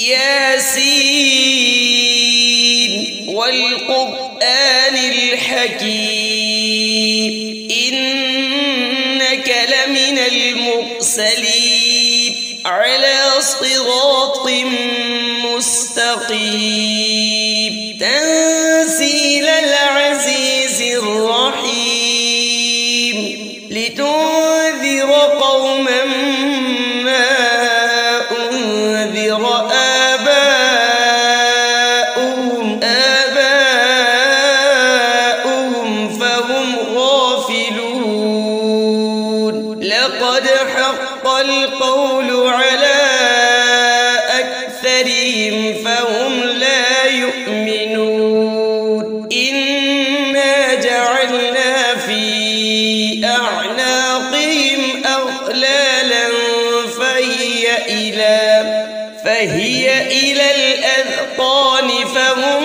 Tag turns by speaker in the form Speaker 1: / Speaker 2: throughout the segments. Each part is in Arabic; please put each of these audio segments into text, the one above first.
Speaker 1: ياسين والقرآن الحكيم إنك لمن المرسلين على صراط مستقيم تنزيل العزيز الرحيم لتنذر قوما ما أنذر آباؤهم فهم غافلون لقد حق القول على أكثرهم فهم لا يؤمنون إنا جعلنا في أعناقهم أغلالا فهي إلى الأذقان فهم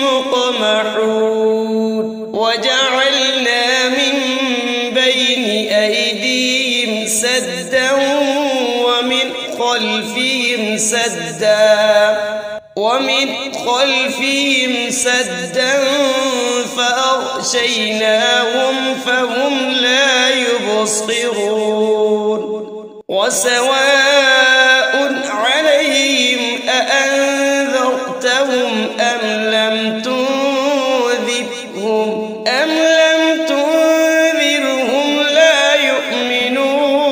Speaker 1: مقمحون وجعلنا من بين أيديهم سدا ومن خلفهم سدا فأغشيناهم فهم لا يبصرون وسواء عليهم أأنذرتهم أم لم تنذرهم لا يؤمنون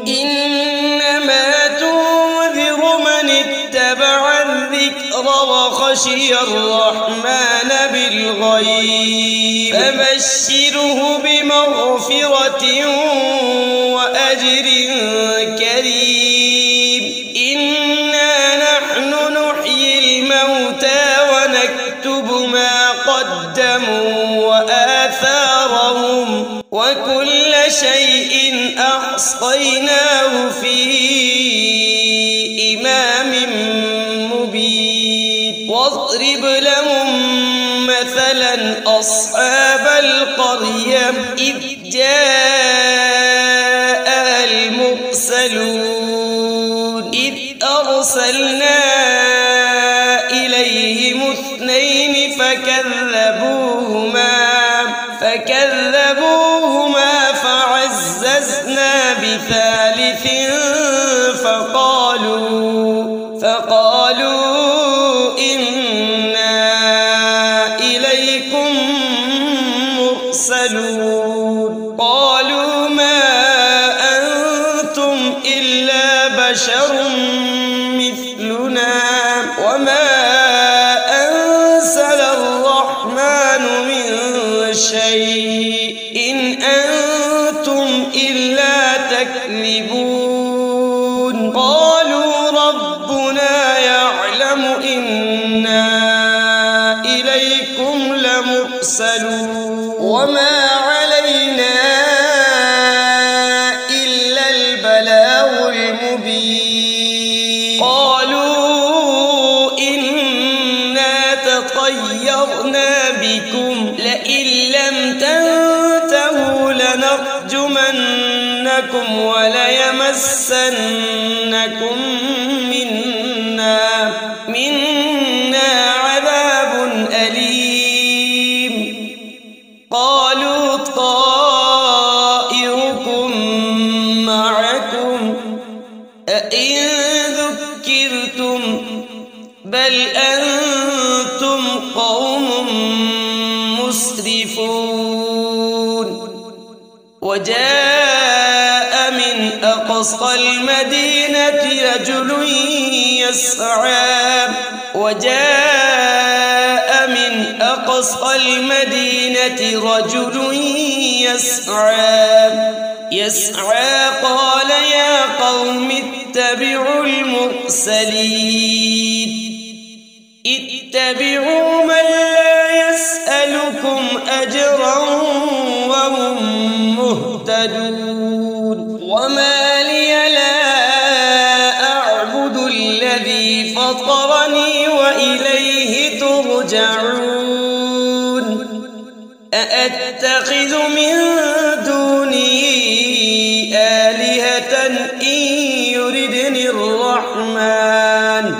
Speaker 1: إنما تنذر من اتبع الذكر وخشي الرحمن بالغيب فبشره بمغفرة وأجر كريم إنا نحن نحيي الموتى ونكتب ما قدموا وآثارهم وكل شيء أحصيناه في إمام مبين واضرب لهم مثلا أصحاب القرية إذ جاء المرسلون إذ أرسلنا إليهم 2 فكذبوهما فعززنا بثالث فقالوا إنا إليكم مرسلون قالوا ما أنتم إلا بشر مثلنا وما أنزل الرحمن من شيء إن أنتم إلا تكذبون قالوا ربنا يعلم إنا إليكم لمرسلون وما علينا إلا البلاغ المبين قالوا إنا تطيرنا بكم لئن لم تنتهوا لنرجمنكم وليمسنكم منا عذاب أليم قالوا طائركم معكم أئن ذكرتم بل أنتم قوم مسرفون وجاء من أقصى المدينة رجل يسعى قال يا قوم اتبعوا المرسلين اتبعوا من لا يسألكم أجرا وهم مهتدون وما لي لا أعبد الذي فطرني وإليه ترجعون أأتخذ من دونه آلهة إن يردني الرحمن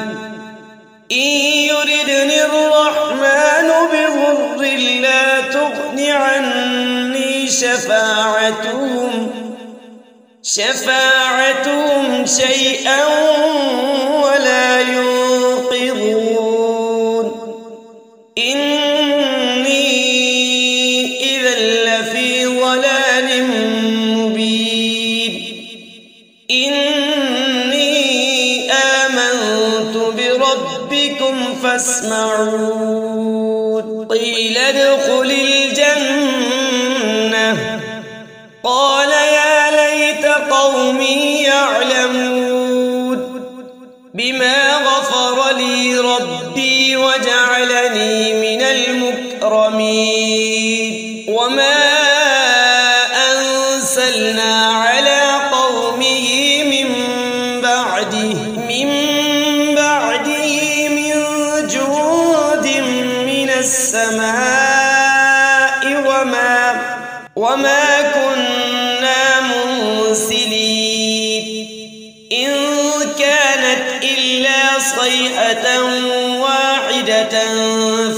Speaker 1: إن يردني الرحمن بضر لا تغن عني شفاعتهم شيئا ولا ينقذون إني إذا لفي ضلال مبين إني آمنت بربكم فاسمعون قيل ادخل الجنة قال يا ليت قومي يعلمون بما غفر لي ربي وجعلني من المكرمين وما أنزلنا على قومه من بعده من جود من السماء وما كنا منزلين إن كانت إلا صيحة واحدة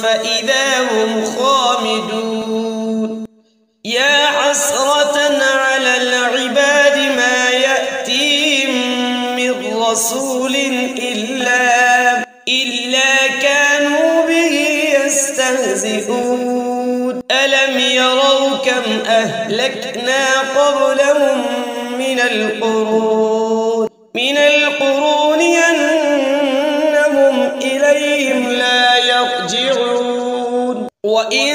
Speaker 1: فإذا هم خامدون يا حسرة على العباد ما يأتيهم من رسول إلا كانوا به يستهزئون ألم يروا كم أهلكنا قبلهم من القرون أنهم إليهم لا يرجعون وإن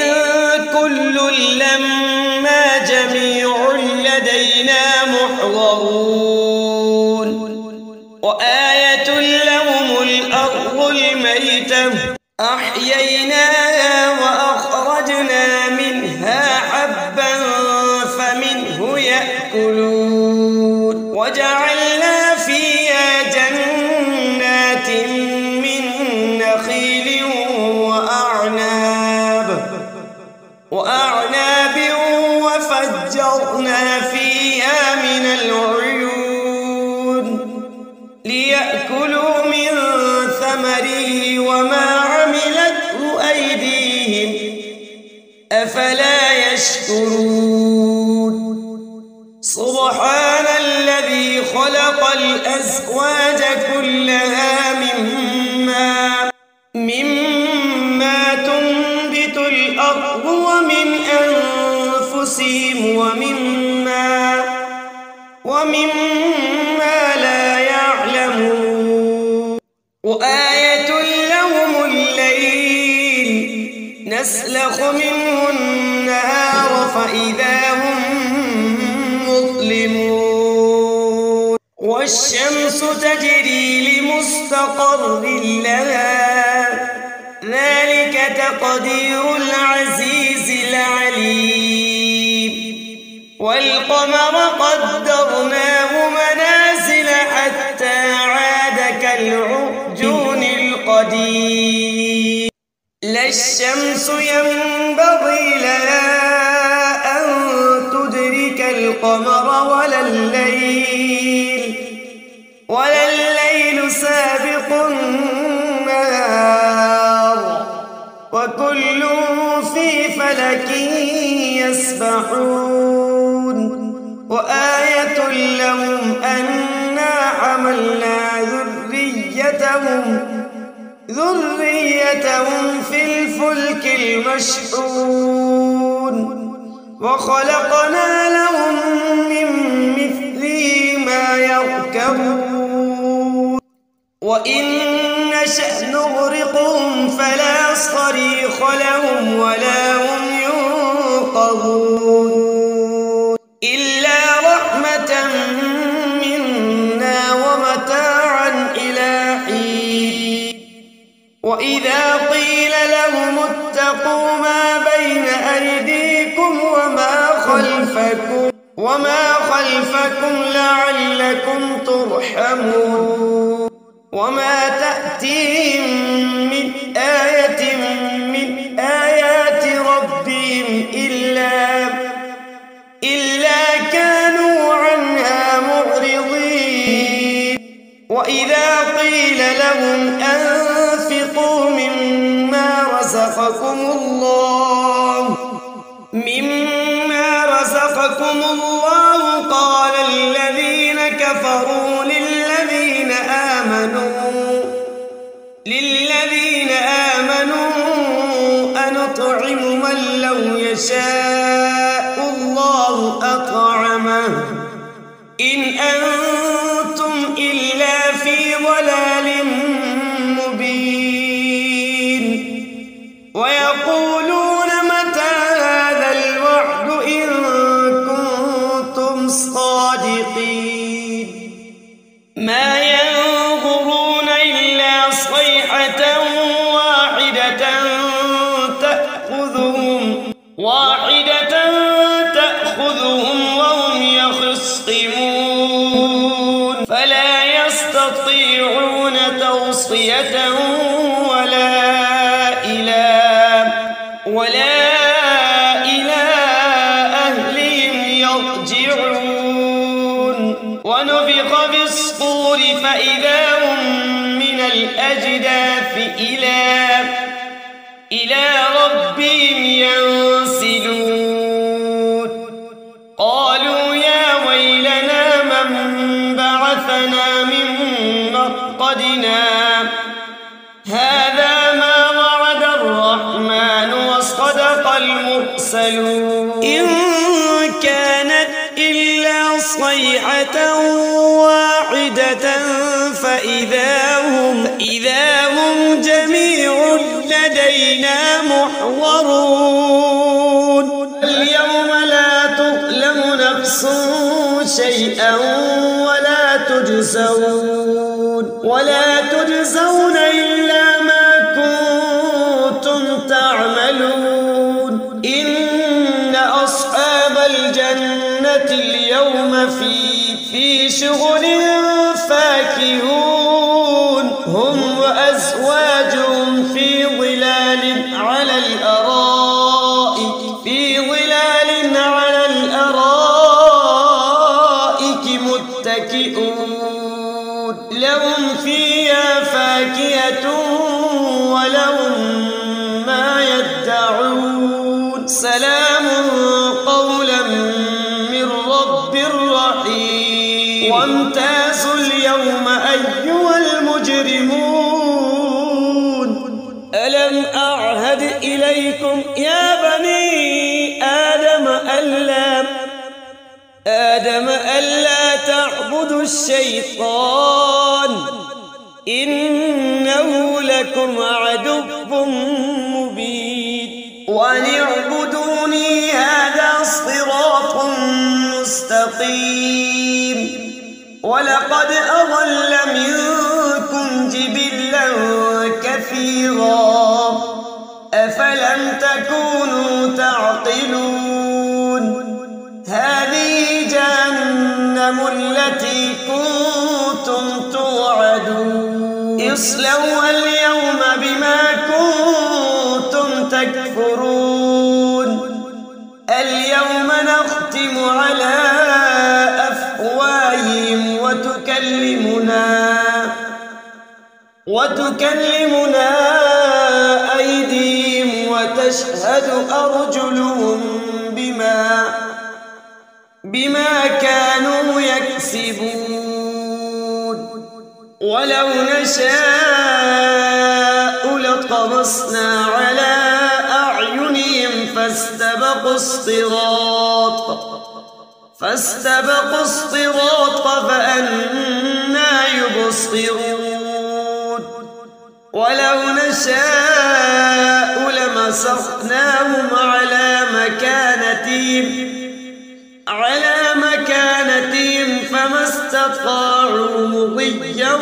Speaker 1: كل لما جميع لدينا محضرون وآية لهم الأرض الميتة أحييناها وأخرجنا منها حبا فمنه يأكلون وجعلنا فيها جنات من نخيل وأعناب وفجرنا فيها من العيون ليأكلوا من ثمره وما عملته أيديهم أفلا يشكرون سبحان الذي خلق الأزواج كلها مما تنبت الأرض ومن أنفسهم ومما لا يعلمون وآية لهم الليل نسلخ منه النهار فإذا هم مظلمون والشمس تجري لمستقر لها ذلك تقدير العزيز العليم والقمر قدرناه منازل حتى عاد كالعرجون القديم لا الشمس ينبغي لها أن تدرك القمر ولا الليل سابق النهار وكل في فلك يسبحون وآية لهم أنا حملنا ذريتهم في الفلك المشحون وخلقنا لهم من مثله ما يركبون وإن نشأ نغرقهم فلا صريخ لهم ولا هم ينقذون إلا رحمة منا ومتاعا إلى حين وإذا قيل لهم اتقوا ما بين أيديكم وما خلفكم لعلكم ترحمون وما تأتيهم من آية من آيات ربهم إلا كانوا عنها معرضين وإذا قيل لهم أنفقوا مما رزقكم الله قال الذين كفروا للذين آمنوا أنطعم من لو يشاء الله أطعمه إن أنتم إلا في ضلال مبين ويقولون متى هذا الوعد إن كنتم صادقين ما ينظرون إلا صيحة تأخذهم وهم يخصمون فلا يستطيعون توصية ولا إلى أهلهم يرجعون ونفخ بالصور فإذا هم من الأجداث إلى ربهم ينسلون قالوا يا ويلنا من بعثنا من مرقدنا هذا ما وعد الرحمن وصدق المرسلون إن كانت إلا صيحة واحدة فإذا هم جميع لدينا محضرون اليوم لا تظلم نفس شيئا ولا تجزون إلا ما كنتم تعملون إن أصحاب الجنة اليوم في شغل فاكهون هم وأزواجهم في ظلال على الأرائك متكئون لهم فيها فاكهة ولهم ما يدعون سلام قولا من رب رحيم وامتازوا اليوم أيها المجرمون ألم أعهد إليكم يا بني آدم ألا تعبدوا الشيطان إنه لكم عدو مبين وأن اعبدوني هذا صراط مستقيم ولقد أضل منكم جبلا كثيرا أفلم تكونوا تعقلون هذه جهنم التي كنتم توعدون اصلوها اليوم بما كنتم تكفرون اليوم نختم على أفواههم وتكلمنا أيديهم وتشهد أرجلهم بما كانوا يكسبون ولو نشاء لطمسنا على أعينهم فاستبقوا الصراط فأنى يبصرون ولو نشاء لمسخناهم على مكانتهم فما استطاعوا مضيا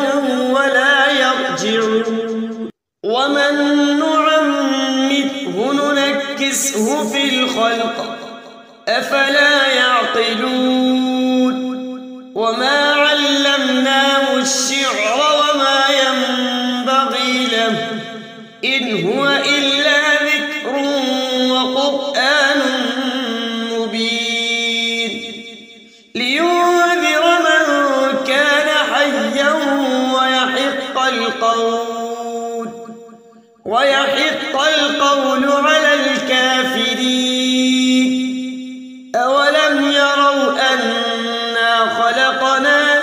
Speaker 1: ولا يرجعون ومن نعمره ننكسه في الخلق أفلا يعقلون وما علمناه الشعر وما ينبغي له إن هو إلا ذكر وقرآن مبين لينذر من كان حيا ويحق القول على الكافرين. أولم يروا أنا خلقنا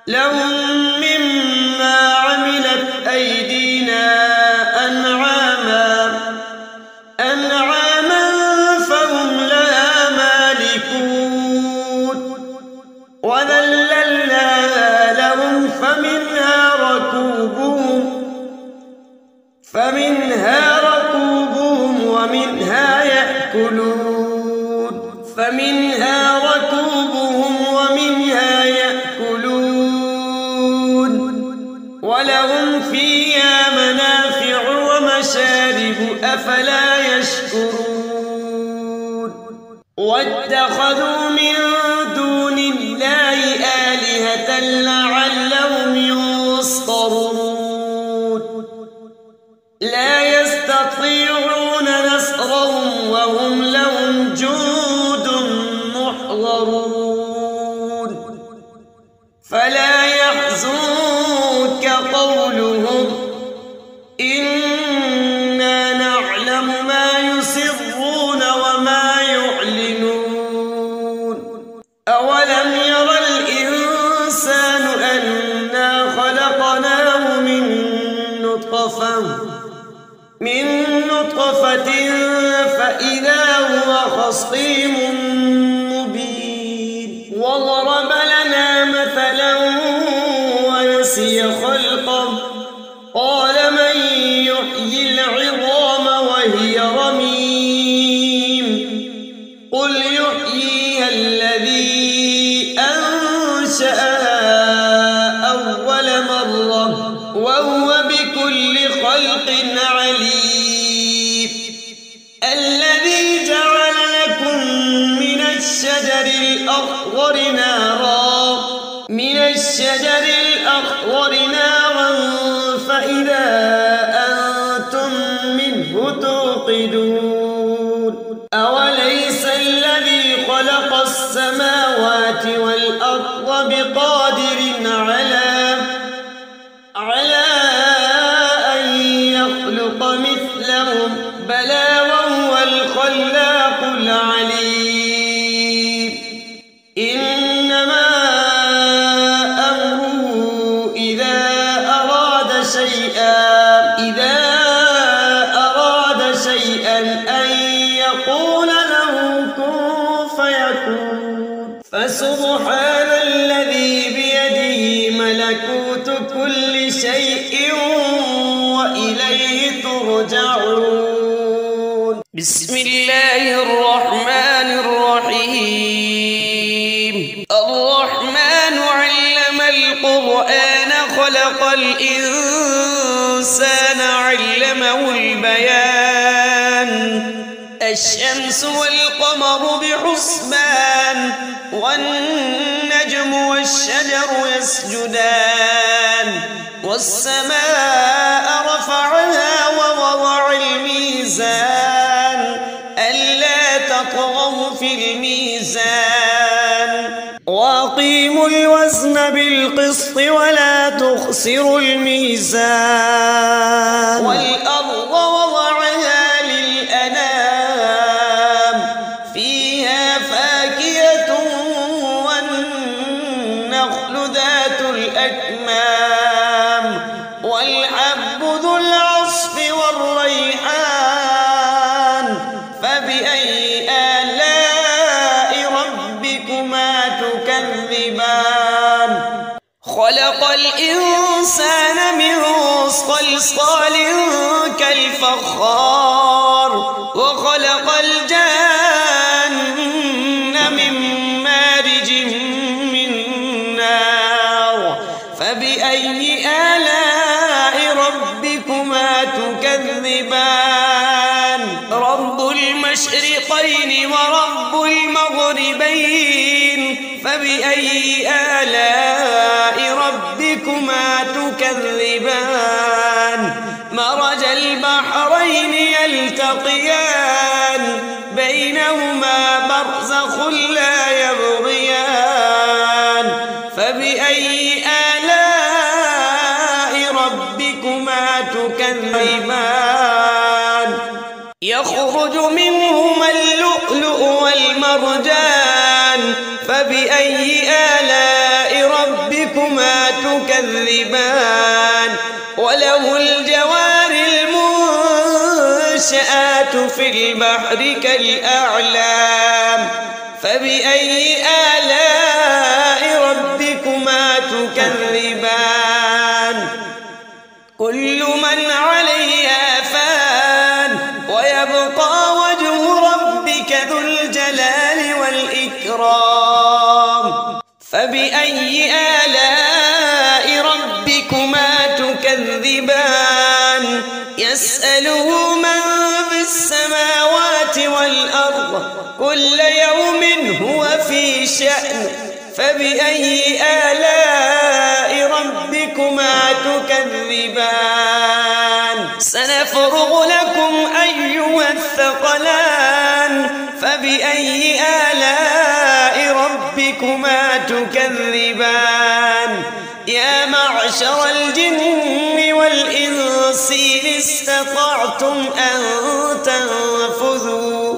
Speaker 1: لهم مما عملت أيدينا أنعاما فهم لها مالكون وذللناها لهم فمنها ركوبهم ومنها يأكلون ولهم فيها منافع ومشارب أفلا يشكرون. واتخذوا من دون الله آلهة لعلهم ينصرون لا يستطيعون نصرهم وهم لهم جند محضرون. فلا يحزنك قولهم إنا نعلم ما يسرون وما يعلنون. أولم ير الإنسان أنا خلقناه من نطفة فإذا هو خصيم مبين. وضرب لنا مثلا ونسي خلقه قال من يحيي العظام وهي رميم قل يحييها الذي أنشأها أول مرة وهو بكل خلق عليم. الذي جعل لكم من الشجر الأخضر نارا فإذا أنتم منه توقدون. أوليس الذي خلق السماوات والأرض بقادر على أن يخلق مثلهم بلى وهو الخلاق العليم. إنما أمره إذا أراد شيئا أن يقول له كن فيكون. فسبحان الذي بيده ملكوت كل شيء وإليه ترجعون. بسم الله الرحمن الرحيم. الرحمن علم القرآن خلق الإنسان علمه البيان. الشمس والقمر بحسبان والنجم والشجر يسجدان والسماء رفعها ووضع الميزان ألا تطغوا في الميزان وأقيموا الوزن بالقسط ولا تخسروا الميزان. والأرض وضعها للأنام فيها فاكهة والنخل ذات الأكمام والحب ذو العصف والريحان فبأي آلاء ربكما تكذبان. خلق الإنسان من صلصال كالفخار وخلق الجان من مارج من نار فبأي آلاء ربكما تكذبان. رب المشرقين ورب المغربين فبأي آلاء ربكما تكذبان. مرج البحرين يلتقيان بينهما برزخ لا يبغيان فبأي آلاء ربكما تكذبان يخرج منهما اللؤلؤ والمرجان فبأي آلاء ربكما تكذبان وله الجوار المنشآت في البحر كالأعلام فبأي آلاء ربكما تكذبان كل من عليها فان ويبقى وجه ربك ذو الجلال والإكرام فبأي آلاء ربكما تكذبان يسأله من في السماوات والأرض كل يوم هو في شأن فبأي آلاء ربكما تكذبان سنفرغ لكم أيها الثقلان فبأي آلاء ربكما تكذبان يا معشر الجن والإنس إن استطعتم أن تنفذوا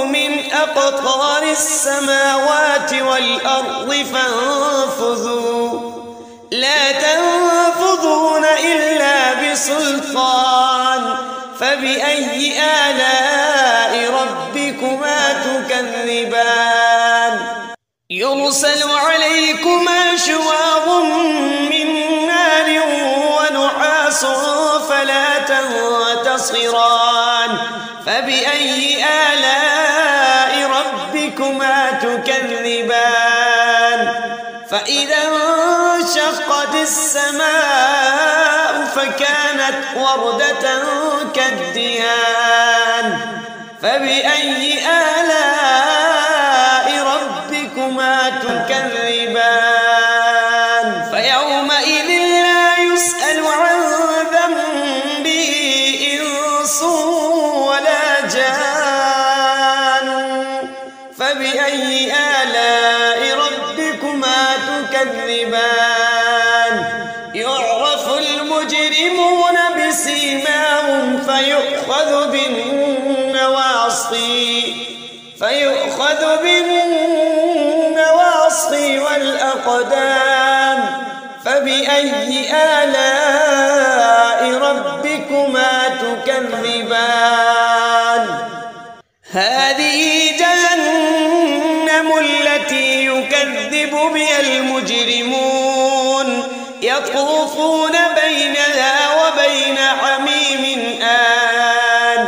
Speaker 1: من أقطار السماوات والأرض فانفذوا لا تنفذون إلا بسلطان فبأي آلاء ربكما تكذبان يرسل عليكما شواظ من نار ونحاس فلا تنتصران فبأي آلاء ربكما تكذبان فإذا انشقت السماء فكانت وردة كالدهان فبأي آلاء ربكما تكذبان فيومئذ لا يسأل عن ذنبه إنس ولا جان فبأي آلاء ربكما تكذبان يعرف المجرمون بسيماهم فيؤخذ بالنواصي والأقدام فبأي آلاء ربكما تكذبان هذه جهنم التي يكذب بها المجرمون يطوفون بينها وبين حميم آن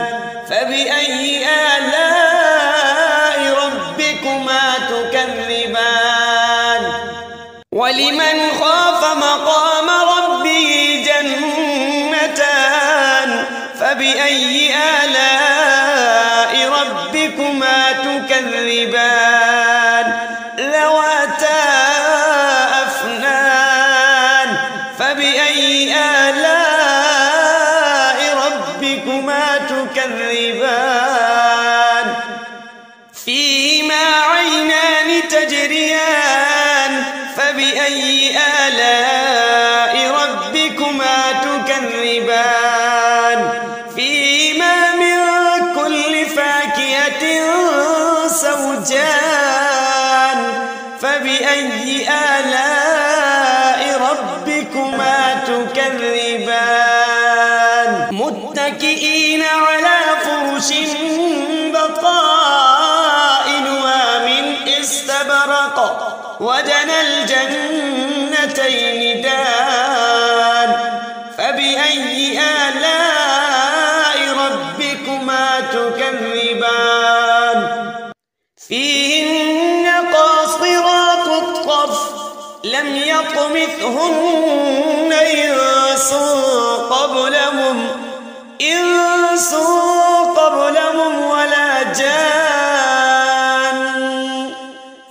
Speaker 1: فبأي آلاء ربكما تكذبان ولمن خاف مقام ربه جنتان فبأي آلاء ربكما تكذبان ذواتا أفنان فبأي آلاء ربكما تكذبان فيهما عينان تجريان فبأي آلاء ربكما تكذبان فيهما من كل فاكهة زوجان فبأي آلاء ربكما تكذبان متكئين على فرش بطائنها من استبرق وجنى الجنتين دان فبأي آلاء ربكما تكذبان فيهن قاصرات الطرف لم يطمثهن إنس قبلهم ولا جان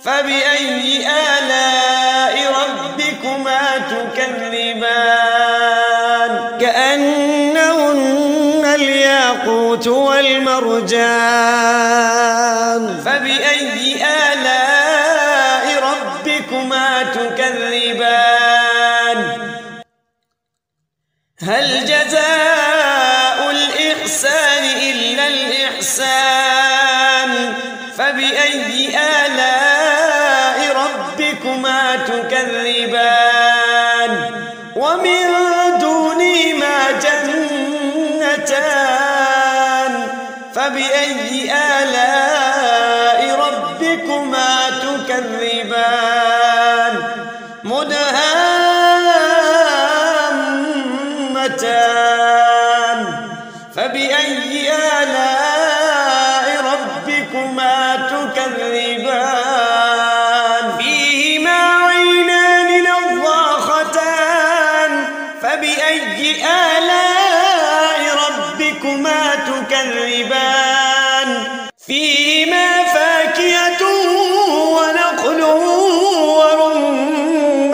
Speaker 1: فبأي آلاء ربكما تكذبان كأنهن الياقوت والمرجان فبأي آلاء هل جزاء الإحسان إلا الإحسان فبأي آلاء ربكما تكذبان ومن دونهما جنتان فبأي آلاء ربكما تكذبان مدهامتان فبأي آلاء ربكما تكذبان فيهما عينان نضاختان فبأي آلاء ربكما تكذبان فيهما فاكهة ونخل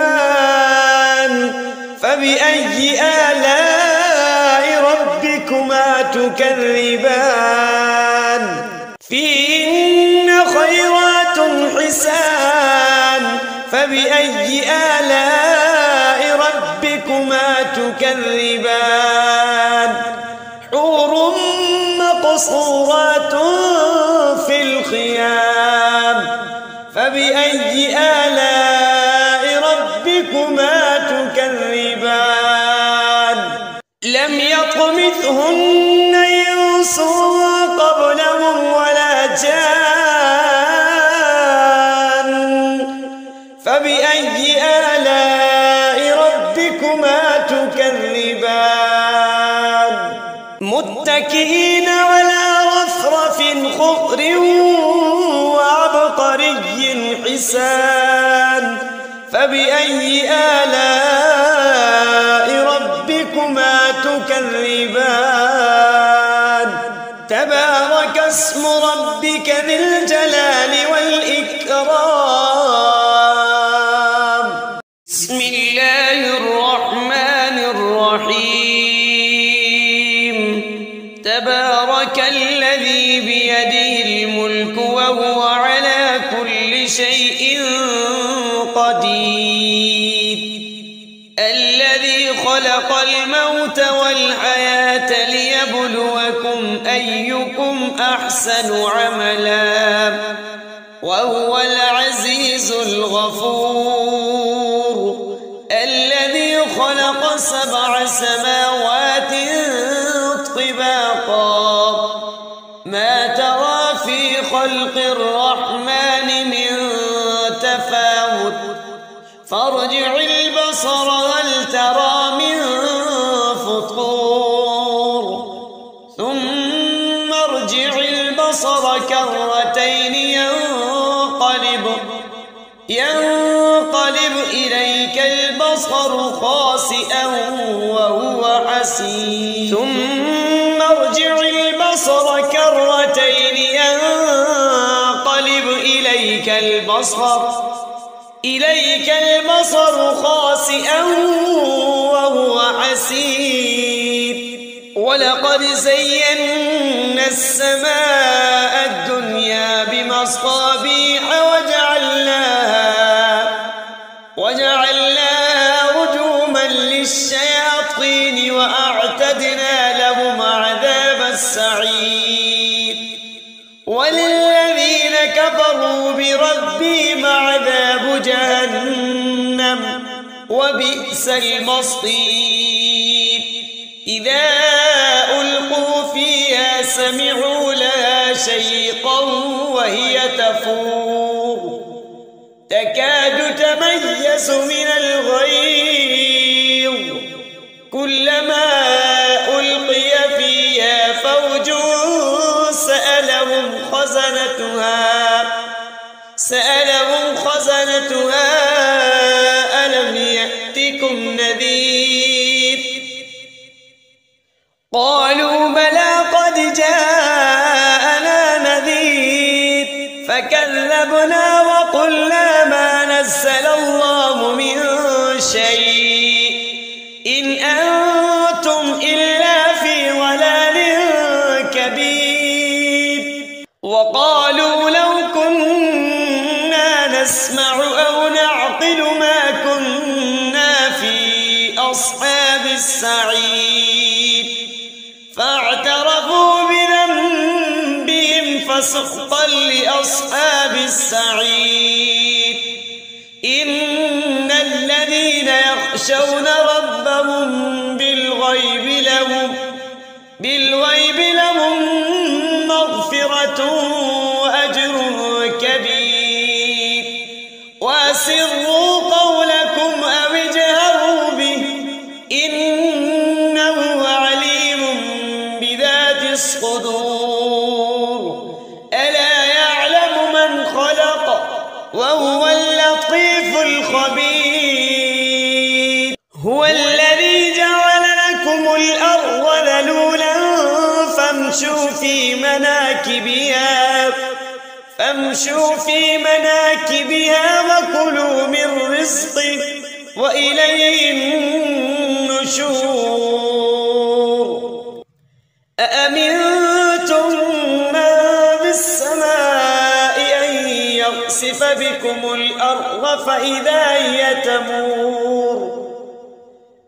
Speaker 1: ورمان فبأي آلاء ربكما تكذبان فيهن خيرات حسان فبأي آلاء ربكما تكذبان حور مقصورات في الخيام فبأي آلاء ربكما تكذبان لم يطمثهن إنس قبلهم ولا جان فبأي آلاء ربكما تكذبان متكئين على رفرف خضر وعبقري حسان فبأي آلاء ربكما تكذبان تبارك اسم ربك ذي الجلال والإكرام بسم الله الرحمن الرحيم تبارك الذي بيده الملك وهو على كل شيء قدير الذي خلق الموت والحياة ليبلوكم أيكم أحسن عملا وهو العزيز الغفور الذي خلق 7 سماوات طباقا ما ترى في خلق الرحمن من تفاوت فارجع البصر هل ترى من فطور ثم ارجع البصر كرتين ينقلب إليك البصر خاسئا وهو حسير ثم ارجع البصر كرتين ينقلب إليك البصر خاسئا وهو حسير ولقد زينا السماء الدنيا بمصابيح وجعلناها رجوما للشياطين وأعتدنا لهم عذاب السعير وللذين كفروا بربهم عذاب جهنم وبئس المصير إذا ألقوا فيها سمعوا لها شيقا وهي تفور تكاد تميز من الغيظ كلما ألقي فيها فوج سألهم خزنتها ألم يأتكم نذير قالوا بلى قد جاءنا نذير فكذبنا وقلنا ما نزل الله من شيء إن أنتم إلا في ضلال كبير وقالوا لو كنا نسمع أو نعقل ما كنا في أصحاب السعير فاعترفوا بذنبهم فسحقا لأصحاب السعير إن الذين يخشون ربهم بالغيب لهم مغفرة وأجر كبير وأسروا قولكم أو اجهروا به إنه عليم بذات الصدور ألا يعلم من خلق وهو اللطيف الخبير هو الذي جعل لكم الأرض ذلولا فامشوا في مناكبها وكلوا من رزقه وإليه النشور أأمنتم من في السماء أن يخسف بكم الأرض فإذا هي تمور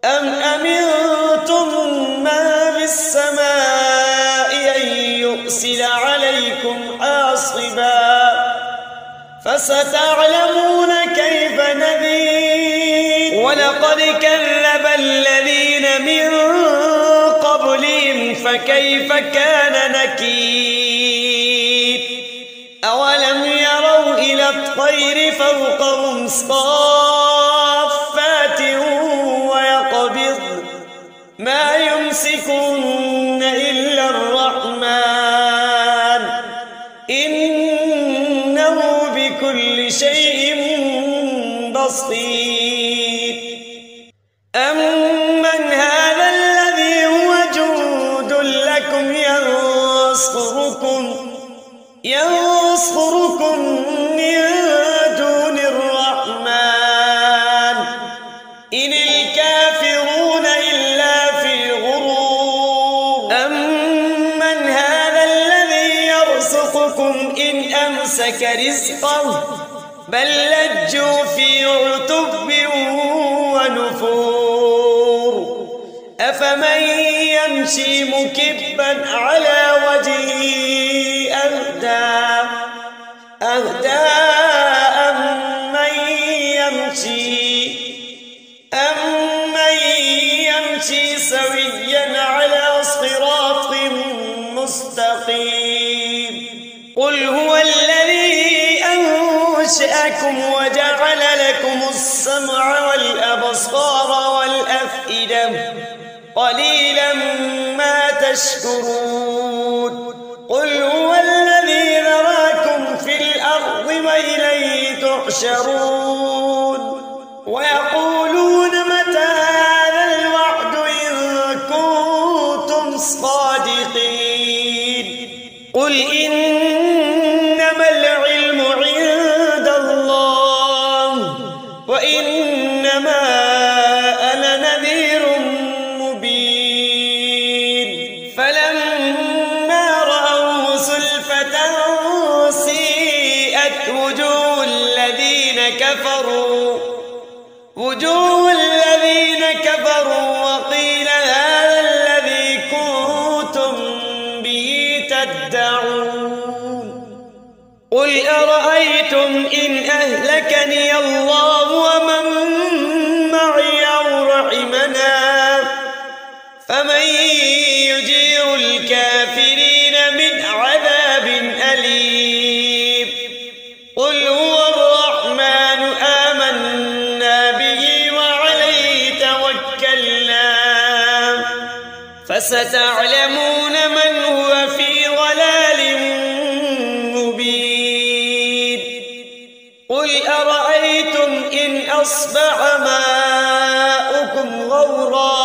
Speaker 1: أم أمنتم من في السماء أن يرسل عليكم حاصبا فستعلمون كيف نذير ولقد كذب الذين من قبلهم فكيف كان نكير أولم يروا إلى الطير فوقهم صافات ويقبض ما يمسكن إلا الرحمن إنه بكل شيء بصير أمن هذا الذي هو جند لكم ينصركم من دون الرحمن إن الكافرون إلا في غرور أمن هذا الذي يرزقكم إن أمسك رزقه بل لجوا في عتب ونفور أفمن يمشي مكبا على وجهه أهدى أمن يمشي سويا على صراط مستقيم قل هو الذي أنشأكم وجعل لكم السمع والأبصار والأفئدة قليلا ما تشكرون قل هو الذي ذراكم في الأرض وإليه تحشرون ويقولون متى هذا الوعد إن كنتم صادقين قل إنما العلم عند الله وإنما أنا نذير مبين فلما رأوه زلفة سيئت وجوه الذين كفروا وقيل هذا الذي كنتم به تدعون قل أرأيتم إن أهلكني الله ومن معي أو رحمنا فمن يجير الكافرين من عذاب أليم قل هو الرحمن آمنا به وعليه توكلنا فستعلمون من هو في ضلال مبين قل أرأيتم إن أصبح ماؤكم غورا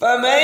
Speaker 1: فمن